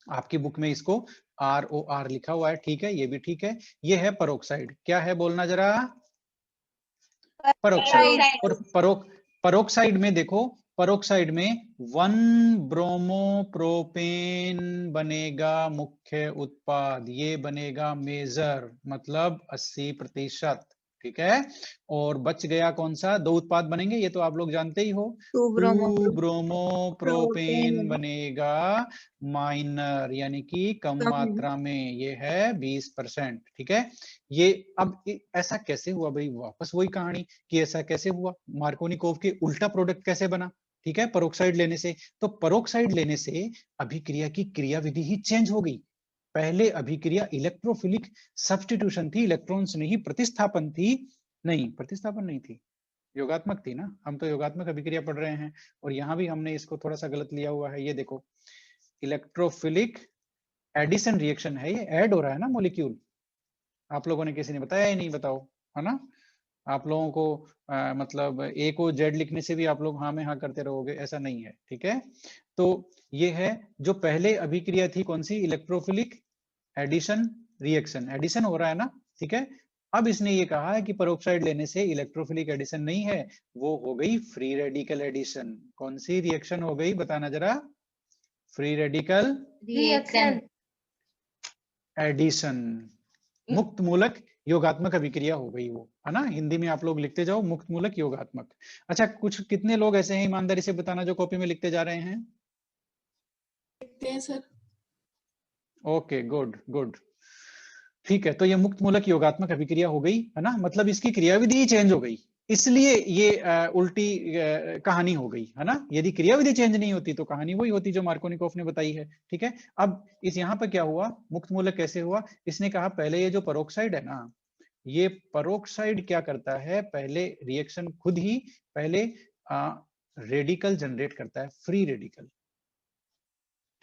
आपकी बुक में इसको ROR लिखा हुआ है, ठीक है, ये भी ठीक है। ये है परोक्साइड, क्या है बोलना जरा, परोक्साइड। और परोक्साइड में देखो, परोक्साइड में 1 ब्रोमो प्रोपेन बनेगा मुख्य उत्पाद, ये बनेगा मेजर, मतलब 80%। ठीक है, और बच गया कौन सा, 2 उत्पाद बनेंगे, ये तो आप लोग जानते ही हो। 2 2 ब्रोमो प्रोपेन बनेगा माइनर, यानी कि कम मात्रा में, ये है 20%। ठीक है, ये अब ऐसा कैसे हुआ भाई, वापस वही कहानी कि ऐसा कैसे हुआ, मार्कोनिकोव के उल्टा प्रोडक्ट कैसे बना। ठीक है, परोक्साइड लेने से, तो परोक्साइड लेने से अभिक्रिया की क्रियाविधि ही चेंज हो गई। पहले अभिक्रिया इलेक्ट्रोफिलिक सब्स्टिट्यूशन थी, इलेक्ट्रॉन्स नहीं प्रतिस्थापन थी, नहीं प्रतिस्थापन नहीं थी, योगात्मक थी ना, हम तो योगात्मक अभिक्रिया पढ़ रहे हैं। और यहां भी हमने इसको थोड़ा सा गलत लिया हुआ है, ये देखो इलेक्ट्रोफिलिक एडिशन रिएक्शन है, ये ऐड हो रहा है ना मॉलिक्यूल, आप लोगों ने किसी ने बताया ही नहीं, बताओ, है ना? आप लोगों को मतलब ए को जेड लिखने से भी आप लोग हाँ में हाँ करते रहोगे, ऐसा नहीं है। ठीक है, तो ये है जो पहले अभिक्रिया थी, कौन सी, इलेक्ट्रोफिलिक एडिशन रिएक्शन, एडिशन हो रहा है ना। ठीक है, अब इसने ये कहा है कि परोक्साइड लेने से इलेक्ट्रोफिलिक एडिशन नहीं है, वो हो गई फ्री रेडिकल एडिशन। कौन सी रिएक्शन हो गई, बताना जरा, फ्री रेडिकल रिएक्शन एडिशन, मुक्त मूलक योगात्मक अभिक्रिया हो गई वो, है ना? हिंदी में आप लोग लिखते जाओ, मुक्त मूलक योगात्मक। अच्छा, कुछ कितने लोग ऐसे हैं ईमानदारी से बताना जो कॉपी में लिखते जा रहे हैं? सर। ओके, गुड गुड, ठीक है। तो ये मुक्त मूलक योगात्मक अभिक्रिया हो गई, है ना, मतलब इसकी क्रियाविधि ही चेंज हो गई, इसलिए ये उल्टी कहानी हो गई, है ना। यदि क्रियाविधि चेंज नहीं होती तो कहानी वही होती जो मार्कोनिकोव ने बताई है। ठीक है, अब इस यहाँ पर क्या हुआ, मुक्त मूलक कैसे हुआ, इसने कहा पहले ये जो परोक्साइड है ना, ये परोक्साइड क्या करता है, पहले रिएक्शन खुद ही पहले रेडिकल जनरेट करता है, फ्री रेडिकल।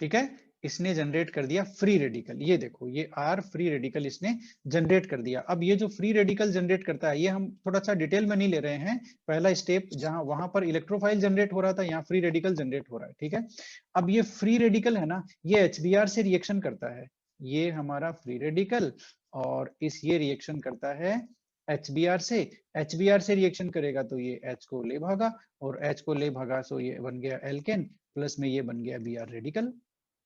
ठीक है, इसने जनरेट कर दिया फ्री रेडिकल, ये देखो ये आर फ्री रेडिकल इसने जनरेट कर दिया। अब ये जो फ्री रेडिकल जनरेट करता है, ये हम थोड़ा सा डिटेल में नहीं ले रहे हैं, पहला स्टेप जहां वहां पर इलेक्ट्रोफाइल जनरेट हो रहा था, यहाँ फ्री रेडिकल जनरेट हो रहा है। ठीक है, अब ये फ्री रेडिकल है ना, ये HBr से रिएक्शन करता है, ये हमारा फ्री रेडिकल, और ये रिएक्शन करता है HBr से, HBr से रिएक्शन करेगा तो ये H को ले भागा, और H को ले भागा तो ये बन गया एल्केन, प्लस में ये बन गया Br रेडिकल।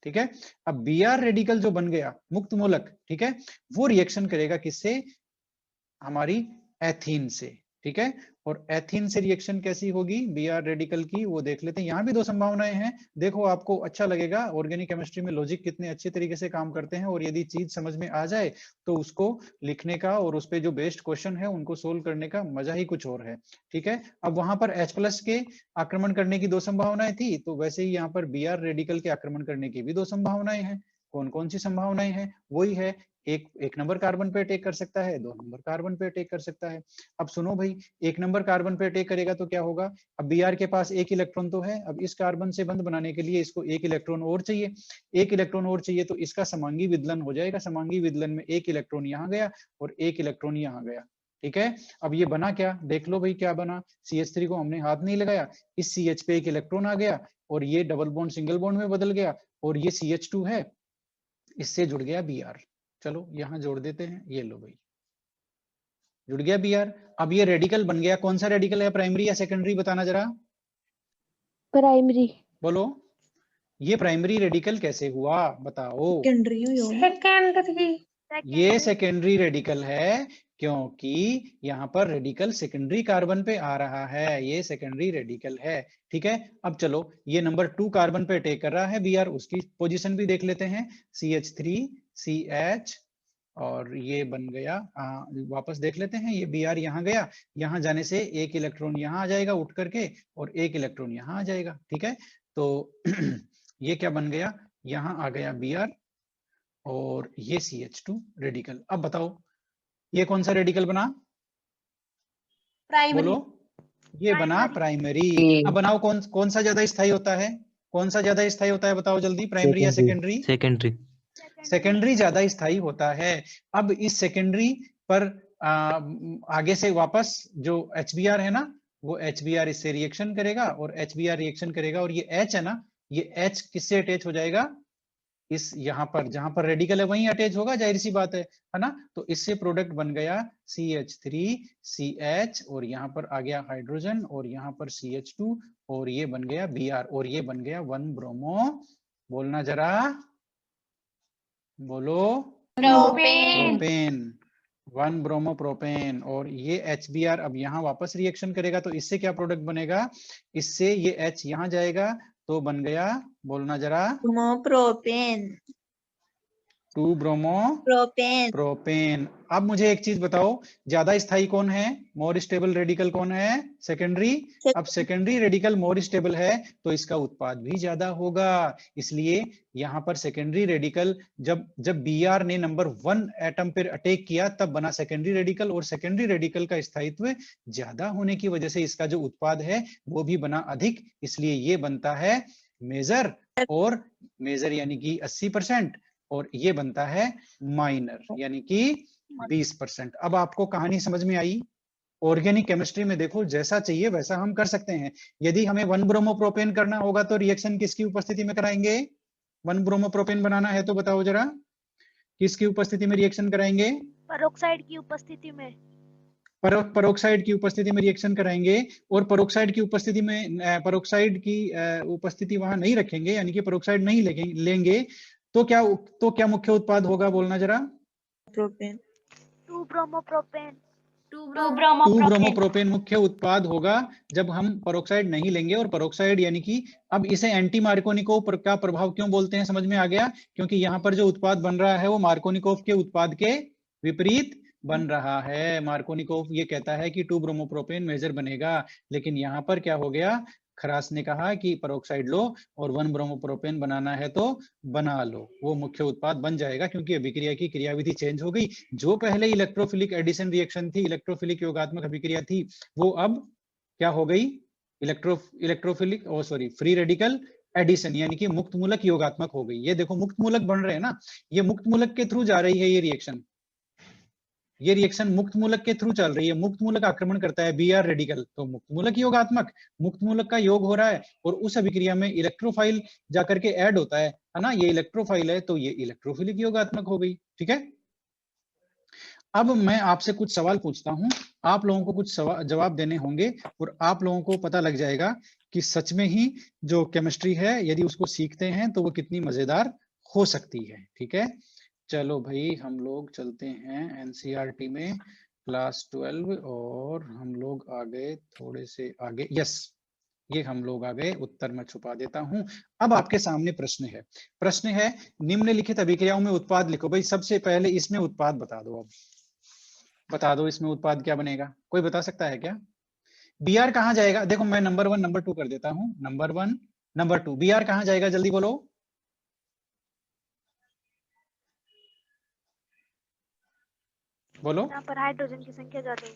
ठीक है, अब Br रेडिकल जो बन गया मुक्त मूलक, ठीक है, वो रिएक्शन करेगा किससे, हमारी एथीन से। ठीक है, और एथीन से रिएक्शन कैसी होगी Br रेडिकल की, वो देख लेते हैं। यहाँ भी 2 संभावनाएं हैं, देखो आपको अच्छा लगेगा, ऑर्गेनिक केमिस्ट्री में लॉजिक कितने अच्छे तरीके से काम करते हैं, और यदि चीज समझ में आ जाए तो उसको लिखने का और उस पर जो बेस्ड क्वेश्चन है उनको सोल्व करने का मजा ही कुछ और है। ठीक है, अब वहां पर H+ के आक्रमण करने की 2 संभावनाएं थी, तो वैसे ही यहाँ पर Br रेडिकल के आक्रमण करने की भी 2 संभावनाएं हैं। कौन कौन सी संभावनाएं हैं, वही है, एक नंबर कार्बन पे अटैक कर सकता है, 2 नंबर कार्बन पे अटैक कर सकता है। अब सुनो भाई, 1 नंबर कार्बन पे अटैक करेगा तो क्या होगा, अब Br के पास 1 इलेक्ट्रॉन तो है, अब इस कार्बन से बंध बनाने के लिए इसको 1 इलेक्ट्रॉन और चाहिए, 1 इलेक्ट्रॉन और चाहिए, तो इसका समांगी विदलन हो जाएगा, समांगी विदलन में 1 इलेक्ट्रॉन यहाँ गया और 1 इलेक्ट्रॉन यहाँ गया। ठीक है, अब ये बना क्या, देख लो भाई क्या बना, CH3 को हमने हाथ नहीं लगाया, इस CH पे 1 इलेक्ट्रॉन आ गया, और ये डबल बॉन्ड सिंगल बॉन्ड में बदल गया, और ये CH2 है, इससे जुड़ गया Br। चलो यहाँ जोड़ देते हैं, ये लो भाई जुड़ गया Br। अब ये रेडिकल बन गया, कौन सा रेडिकल है, प्राइमरी या सेकेंडरी, बताना जरा, प्राइमरी बोलो, ये प्राइमरी रेडिकल कैसे हुआ बताओ, सेकेंडरी ये सेकेंडरी रेडिकल है, क्योंकि यहाँ पर रेडिकल सेकेंडरी कार्बन पे आ रहा है, ये सेकेंडरी रेडिकल है। ठीक है, अब चलो ये नंबर 2 कार्बन पे अटैक कर रहा है Br, उसकी पोजीशन भी देख लेते हैं, CH3 CH और ये बन गया, वापस देख लेते हैं, ये Br यहाँ गया, यहाँ जाने से एक इलेक्ट्रॉन यहाँ आ जाएगा उठ करके और एक इलेक्ट्रॉन यहाँ आ जाएगा, ठीक है। तो ये क्या बन गया, यहाँ आ गया Br और ये CH2 रेडिकल। अब बताओ ये कौन सा रेडिकल बना, बोलो, ये बना प्राइमरी। अब बनाओ कौन सा ज्यादा स्थायी होता है, कौन सा ज्यादा स्थायी होता है, बताओ जल्दी, प्राइमरी या सेकेंडरी? सेकेंडरी। सेकेंडरी ज्यादा स्थायी होता है। अब इस सेकेंडरी पर आगे से वापस जो HBr है ना, वो HBr इससे रिएक्शन करेगा और HBr रिएक्शन करेगा और ये H है ना, ये H किससे अटैच हो जाएगा, इस यहाँ पर जहां पर रेडिकल है वहीं अटैच होगा, जाहिर सी बात है ना। तो इससे प्रोडक्ट बन गया CH3CH और यहाँ पर आ गया हाइड्रोजन और यहाँ पर CH2 और ये बन गया Br और ये बन गया 1 ब्रोमो, बोलना जरा, बोलो, प्रोपेन, 1 ब्रोमो प्रोपेन। और ये HBr अब यहाँ वापस रिएक्शन करेगा तो इससे क्या प्रोडक्ट बनेगा, इससे ये H यहाँ जाएगा तो बन गया, बोलना जरा, प्रोपेन। 2 bromo propane. प्रोपेन। अब मुझे एक चीज बताओ, ज्यादा स्थायी कौन है, मोर स्टेबल रेडिकल कौन है, सेकेंडरी। अब सेकेंडरी रेडिकल मोर स्टेबल है तो इसका उत्पाद भी ज्यादा होगा, इसलिए यहाँ पर सेकेंडरी रेडिकल जब Br ने नंबर 1 एटम पर अटैक किया तब बना सेकेंडरी रेडिकल और सेकेंडरी रेडिकल का स्थायित्व ज्यादा होने की वजह से इसका जो उत्पाद है वो भी बना अधिक, इसलिए ये बनता है मेजर, और मेजर यानी कि 80% और ये बनता है माइनर यानी कि 20%। अब आपको कहानी समझ में आई। ऑर्गेनिक केमिस्ट्री में देखो जैसा चाहिए वैसा हम कर सकते हैं। यदि हमें 1 ब्रोमो प्रोपेन करना होगा तो रिएक्शन किसकी उपस्थिति में कराएंगे, 1 ब्रोमो प्रोपेन बनाना है तो बताओ जरा, किसकी उपस्थिति में रिएक्शन कराएंगे, परोक्साइड की उपस्थिति में, परोक्साइड की उपस्थिति में रिएक्शन कराएंगे। और परोक्साइड की उपस्थिति में, परोक्साइड की उपस्थिति वहां नहीं रखेंगे यानी कि परोक्साइड नहीं लेंगे तो क्या मुख्य उत्पाद होगा, बोलना जरा, propane. 2 bromo propane. 2 bromo propane मुख्य उत्पाद होगा जब हम परोक्साइड नहीं लेंगे। और परोक्साइड यानी कि अब इसे एंटी मार्कोनिकोव का प्रभाव क्यों बोलते हैं, समझ में आ गया, क्योंकि यहाँ पर जो उत्पाद बन रहा है वो मार्कोनिकोव के उत्पाद के विपरीत बन रहा है। मार्कोनिकोव ये कहता है कि 2 ब्रोमो प्रोपेन मेजर बनेगा, लेकिन यहाँ पर क्या हो गया, खरास ने कहा कि परोक्साइड लो और 1 ब्रोमो प्रोपेन बनाना है तो बना लो, वो मुख्य उत्पाद बन जाएगा क्योंकि अभिक्रिया की क्रियाविधि चेंज हो गई। जो पहले इलेक्ट्रोफिलिक एडिशन रिएक्शन थी, इलेक्ट्रोफिलिक योगात्मक अभिक्रिया थी, वो अब क्या हो गई, इलेक्ट्रोफिलिक फ्री रेडिकल एडिशन यानी कि मुक्त मूलक योगात्मक हो गई। ये देखो मुक्त मूलक बन रहे हैं ना, ये मुक्त मूलक के थ्रू जा रही है ये रिएक्शन मुक्त मूलक के थ्रू चल रही है। मुक्त मूलक आक्रमण करता है Br रेडिकल तो मुक्त मूलक योगात्मक, मुक्त मूलक का योग हो रहा है और उस अभिक्रिया में इलेक्ट्रोफाइल जाकर के ऐड होता है ना, ये इलेक्ट्रोफाइल है तो ये इलेक्ट्रोफिलिक योगात्मक हो गई, ठीक है। अब मैं आपसे कुछ सवाल पूछता हूं, आप लोगों को कुछ जवाब देने होंगे और आप लोगों को पता लग जाएगा कि सच में ही जो केमिस्ट्री है यदि उसको सीखते हैं तो वो कितनी मजेदार हो सकती है, ठीक है। चलो भाई हम लोग चलते हैं एनसीईआरटी में क्लास 12 और हम लोग आ गए थोड़े से आगे, यस ये हम लोग आ गए, उत्तर मैं छुपा देता हूं। अब आपके सामने प्रश्न है निम्नलिखित अभिक्रियाओं में उत्पाद लिखो। भाई सबसे पहले इसमें उत्पाद बता दो, अब बता दो इसमें उत्पाद क्या बनेगा, कोई बता सकता है क्या? Br कहां जाएगा, देखो मैं नंबर 1 नंबर 2 कर देता हूं, नंबर 1 नंबर 2, Br कहां जाएगा जल्दी बोलो, बोलो। यहाँ पर हाइड्रोजन की संख्या ज्यादा है।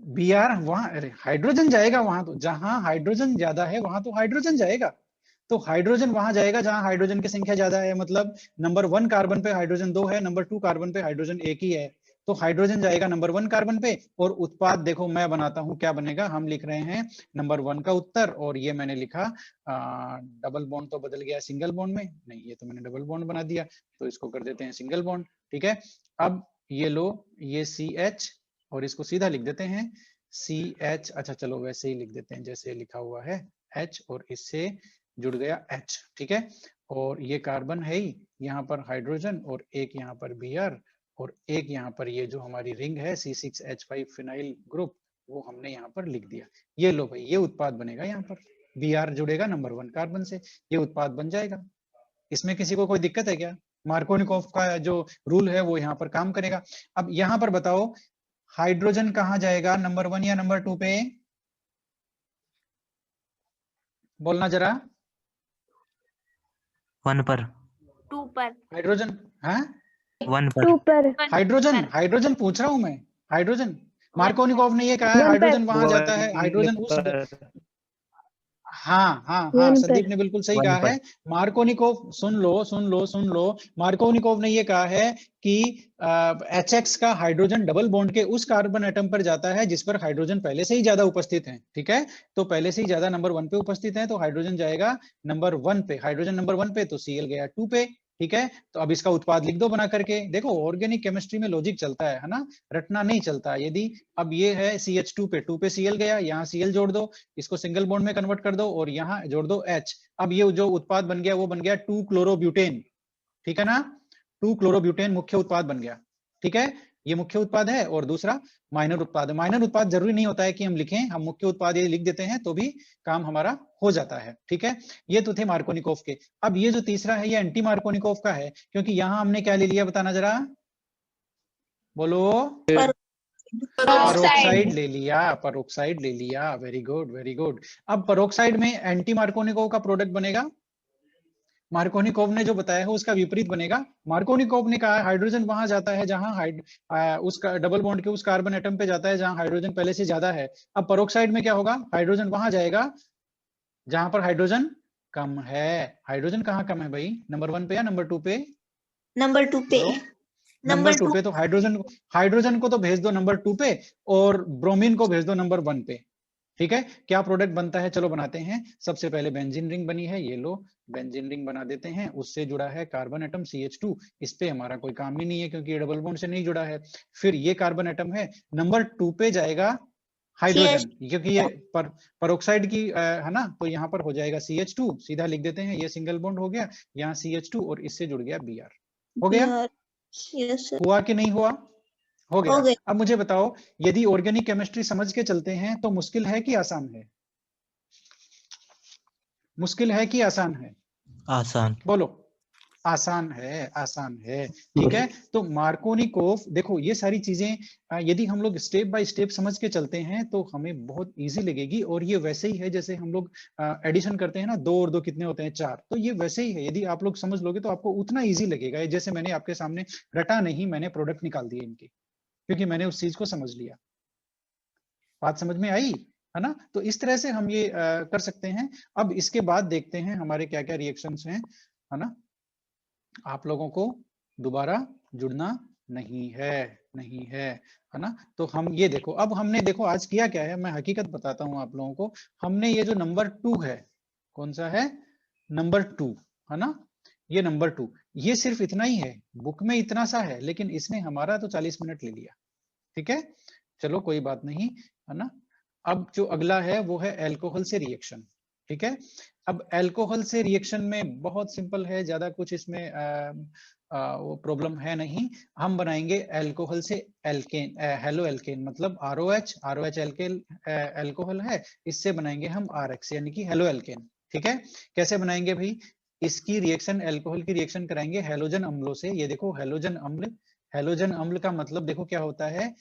Br वहां, अरे हाइड्रोजन जाएगा वहां, तो जहां हाइड्रोजन ज्यादा है वहां तो हाइड्रोजन जाएगा, तो हाइड्रोजन वहां जाएगा जहां हाइड्रोजन की संख्या ज्यादा है। मतलब नंबर 1 कार्बन पे हाइड्रोजन 2 है, नंबर 2 कार्बन पे हाइड्रोजन 1 ही है, तो हाइड्रोजन जाएगा नंबर 1 कार्बन पे। और उत्पाद देखो मैं बनाता हूं क्या बनेगा, हम लिख रहे हैं नंबर 1 का उत्तर और ये मैंने लिखा डबल बॉन्ड तो बदल गया सिंगल बॉन्ड में, नहीं ये तो मैंने डबल बॉन्ड बना दिया, तो इसको कर देते हैं सिंगल बॉन्ड, ठीक है। अब ये लो ये CH और इसको सीधा लिख देते हैं CH, अच्छा चलो वैसे ही लिख देते हैं जैसे लिखा हुआ है H और इससे जुड़ गया H, ठीक है। और ये कार्बन है ही, यहाँ पर हाइड्रोजन और एक यहाँ पर Br और एक यहाँ पर ये जो हमारी रिंग है C6H5 फिनाइल ग्रुप, वो हमने यहाँ पर लिख दिया। ये लो भाई ये उत्पाद बनेगा, यहाँ पर Br जुड़ेगा नंबर 1 कार्बन से, ये उत्पाद बन जाएगा। इसमें किसी को कोई दिक्कत है क्या? मार्कोनिकोव का जो रूल है वो यहाँ पर काम करेगा। अब यहाँ पर बताओ हाइड्रोजन कहाँ जाएगा, नंबर 1 या नंबर 2 पे, बोलना जरा। 1 पर। 2 पर। हाइड्रोजन, हाँ 1 पर। 2 पर। हाइड्रोजन, हाइड्रोजन पूछ रहा हूं मैं, हाइड्रोजन। मार्कोनिकोव ने ये कहा है हाइड्रोजन वहां जाता है, हाइड्रोजन उस, हाँ हाँ हाँ, संदीप ने बिल्कुल सही कहा है। मार्कोनिकोव, सुन लो, मार्कोनिकोव ने ये कहा है कि HX का हाइड्रोजन डबल बॉन्ड के उस कार्बन एटम पर जाता है जिस पर हाइड्रोजन पहले से ही ज्यादा उपस्थित है। ठीक है, तो पहले से ही ज्यादा नंबर 1 पे उपस्थित है, तो हाइड्रोजन जाएगा नंबर 1 पे, हाइड्रोजन नंबर 1 पे, तो Cl गया 2 पे। ठीक है, तो अब इसका उत्पाद लिख दो बना करके। देखो ऑर्गेनिक केमिस्ट्री में लॉजिक चलता है ना, रटना नहीं चलता। यदि अब ये है CH2 पे, 2 पे Cl गया, यहाँ Cl जोड़ दो, इसको सिंगल बॉन्ड में कन्वर्ट कर दो और यहाँ जोड़ दो H। अब ये जो उत्पाद बन गया वो बन गया 2 क्लोरोब्यूटेन। ठीक है ना, 2 क्लोरोब्यूटेन मुख्य उत्पाद बन गया। ठीक है, ये मुख्य उत्पाद है और दूसरा माइनर उत्पाद है। माइनर उत्पाद जरूरी नहीं होता है कि हम लिखें, हम मुख्य उत्पाद ये लिख देते हैं तो भी काम हमारा हो जाता है। ठीक है, ये तो थे मार्कोनिकोव के। अब ये जो तीसरा है ये एंटी मार्कोनिकोव का है, क्योंकि यहां हमने क्या ले लिया बताना जरा, बोलो। परोक्साइड ले लिया, परोक्साइड ले लिया। Very good, very good. अब परोक्साइड में एंटी मार्कोनिकोव का प्रोडक्ट बनेगा, मार्कोनिकोव ने जो बताया है उसका विपरीत बनेगा। मार्कोनिकोव ने कहा हाइड्रोजन वहां जाता है जहां उसका डबल बॉन्ड के उस कार्बन एटम पे जाता है जहां हाइड्रोजन पहले से ज्यादा है। अब परोक्साइड में क्या होगा, हाइड्रोजन वहां जाएगा जहां पर हाइड्रोजन कम है। हाइड्रोजन कहाँ कम है भाई, नंबर 1 पे या नंबर 2 पे? नंबर 2 पे। नंबर 2 पे। तो हाइड्रोजन को तो भेज दो नंबर 2 पे और ब्रोमीन को भेज दो नंबर 1 पे। ठीक है, क्या प्रोडक्ट बनता है, चलो बनाते हैं। सबसे पहले बेंजीन रिंग बनी है, ये लो बेंजीन रिंग बना देते हैं। उससे जुड़ा है कार्बन एटम CH2, इस पे हमारा कोई काम ही नहीं है क्योंकि ये डबल बॉन्ड से नहीं जुड़ा है। फिर ये कार्बन एटम है, नंबर 2 पे जाएगा हाइड्रोजन, क्योंकि ये परोक्साइड की है ना, तो यहाँ पर हो जाएगा CH2, सीधा लिख देते हैं, ये सिंगल बॉन्ड हो गया, यहाँ CH2 और इससे जुड़ गया Br। हो गया? हुआ कि नहीं हुआ? हो गया। अब मुझे बताओ, यदि ऑर्गेनिक केमिस्ट्री समझ के चलते हैं तो मुश्किल है कि आसान है? मुश्किल है कि आसान है? आसान। बोलो। आसान है, आसान है। ठीक है, तो मार्कोनिकोव, देखो ये सारी चीजें यदि हम लोग स्टेप बाय स्टेप समझ के चलते हैं तो हमें बहुत इजी लगेगी। और ये वैसे ही है जैसे हम लोग एडिशन करते हैं ना, 2 और 2 कितने होते हैं, 4। तो ये वैसे ही है, यदि आप लोग समझ लोगे तो आपको उतना इजी लगेगा। जैसे मैंने आपके सामने रटा नहीं, मैंने प्रोडक्ट निकाल दिए इनके, क्योंकि मैंने उस चीज को समझ लिया। बात समझ में आई है ना? तो इस तरह से हम ये कर सकते हैं। अब इसके बाद देखते हैं हमारे क्या क्या रिएक्शंस हैं, है ना? आप लोगों को दोबारा जुड़ना नहीं है ना? तो हम ये देखो, अब हमने देखो आज किया क्या है, मैं हकीकत बताता हूं आप लोगों को। हमने ये जो नंबर 2 है, कौन सा है, नंबर 2 है ना, ये नंबर 2, ये सिर्फ इतना ही है, बुक में इतना सा है, लेकिन इसने हमारा तो 40 मिनट ले लिया। ठीक है, चलो कोई बात नहीं, है ना? अब जो अगला है वो है अल्कोहल से रिएक्शन। ठीक है, अब अल्कोहल से रिएक्शन में बहुत सिंपल है, ज्यादा कुछ इसमें वो प्रॉब्लम है नहीं। हम बनाएंगे अल्कोहल से एल्केन, हेलो एल्केन, मतलब ROH अल्कोहल है, इससे बनाएंगे हम RX यानी कि हेलो एल्केन। ठीक है, कैसे बनाएंगे भाई, इसकी रिएक्शन, अल्कोहल की रिएक्शन कराएंगे हैलोजन अम्लों से। ये देखो हैलोजन अम्ल, हैलोजन अम्ल का मतलब देखो क्या होता है,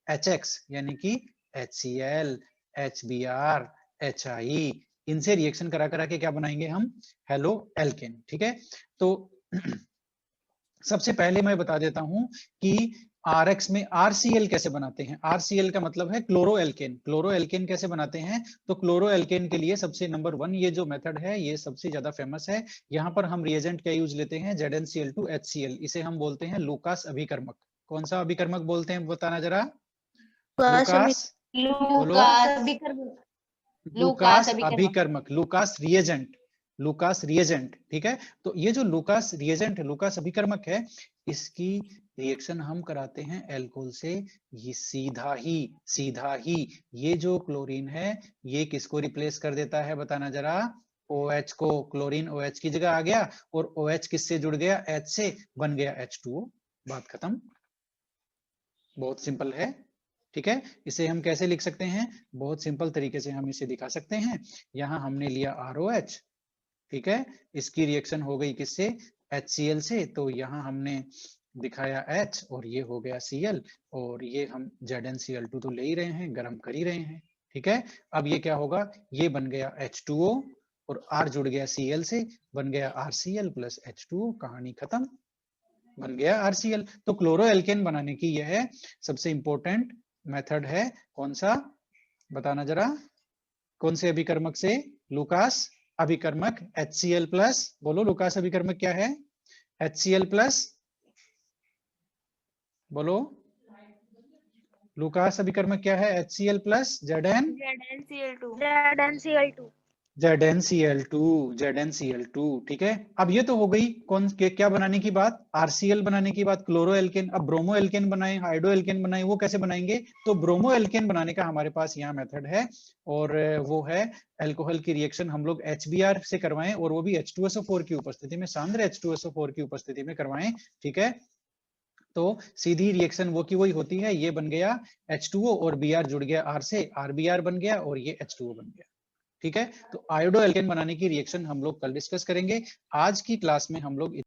HX यानी कि HCl, HBr, HI, इनसे रिएक्शन करा करा के क्या बनाएंगे हम, हेलो एल्केन। ठीक है, तो सबसे पहले मैं बता देता हूं कि RX में RCl कैसे बनाते हैं। RCl का मतलब है क्लोरो एल्केन। क्लोरो एल्केन कैसे बनाते हैं, तो क्लोरो एल्केन के लिए सबसे नंबर 1 ये जो मेथड है ये सबसे ज्यादा फेमस है। यहाँ पर हम रिएजेंट क्या यूज लेते हैं, ZnCl2HCl, इसे हम बोलते हैं लूकास अभिकर्मक। कौन सा अभिकर्मक बोलते हैं बताना जरा, लूकास, लूकास अभिकर्मक, लूकास रिएजेंट, लूकास रिएजेंट। ठीक है, तो ये जो लूकास रिएजेंट है, लूकास अभिकर्मक है, इसकी रिएक्शन हम कराते हैं अल्कोहल से। ये सीधा ही ये जो क्लोरीन है ये किसको रिप्लेस कर देता है बताना जरा, OH को। क्लोरीन OH की जगह आ गया और OH किससे जुड़ गया, H से, बन गया H2O। बात खत्म, बहुत सिंपल है। ठीक है, इसे हम कैसे लिख सकते हैं, बहुत सिंपल तरीके से हम इसे दिखा सकते हैं। यहां हमने लिया ROH, ठीक है, इसकी रिएक्शन हो गई किससे, HCl से, तो यहाँ हमने दिखाया H और ये हो गया Cl, और ये हम ZnCl2 तो ले ही रहे हैं, गर्म कर ही रहे हैं, ठीक है। अब ये क्या होगा, ये बन गया H2O और R जुड़ गया Cl से, बन गया RCl प्लस H2O, कहानी खत्म, बन गया RCl। तो क्लोरो एल्केन बनाने की यह सबसे इंपॉर्टेंट मेथड है। कौन सा, बताना जरा, कौन से अभिकर्मक से? लुकास अभिकर्मक HCl प्लस, बोलो लुकास अभिकर्मक क्या है? HCl प्लस, बोलो लुकास अभिकर्मक क्या है? HCl प्लस ZnCl2 ZnCl2, ठीक है। अब ये तो हो गई कौन के क्या बनाने की बात, RCl बनाने की बात, क्लोरो एल्केन। अब ब्रोमो एल्केन बनाए, हाइड्रो एल्केन बनाए, वो कैसे बनाएंगे? तो ब्रोमो एल्केन बनाने का हमारे पास यहाँ मेथड है, और वो है अल्कोहल की रिएक्शन हम लोग HBr से करवाएं, और वो भी H2SO4 की उपस्थिति में, सांद्र H2SO4 की उपस्थिति में करवाएं, ठीक है। तो सीधी रिएक्शन वो की वही होती है, ये बन गया H2O और Br जुड़ गया R से, RBr बन गया और ये H2O बन गया, ठीक है। तो आयोडो एल्केन बनाने की रिएक्शन हम लोग कल डिस्कस करेंगे। आज की क्लास में हम लोग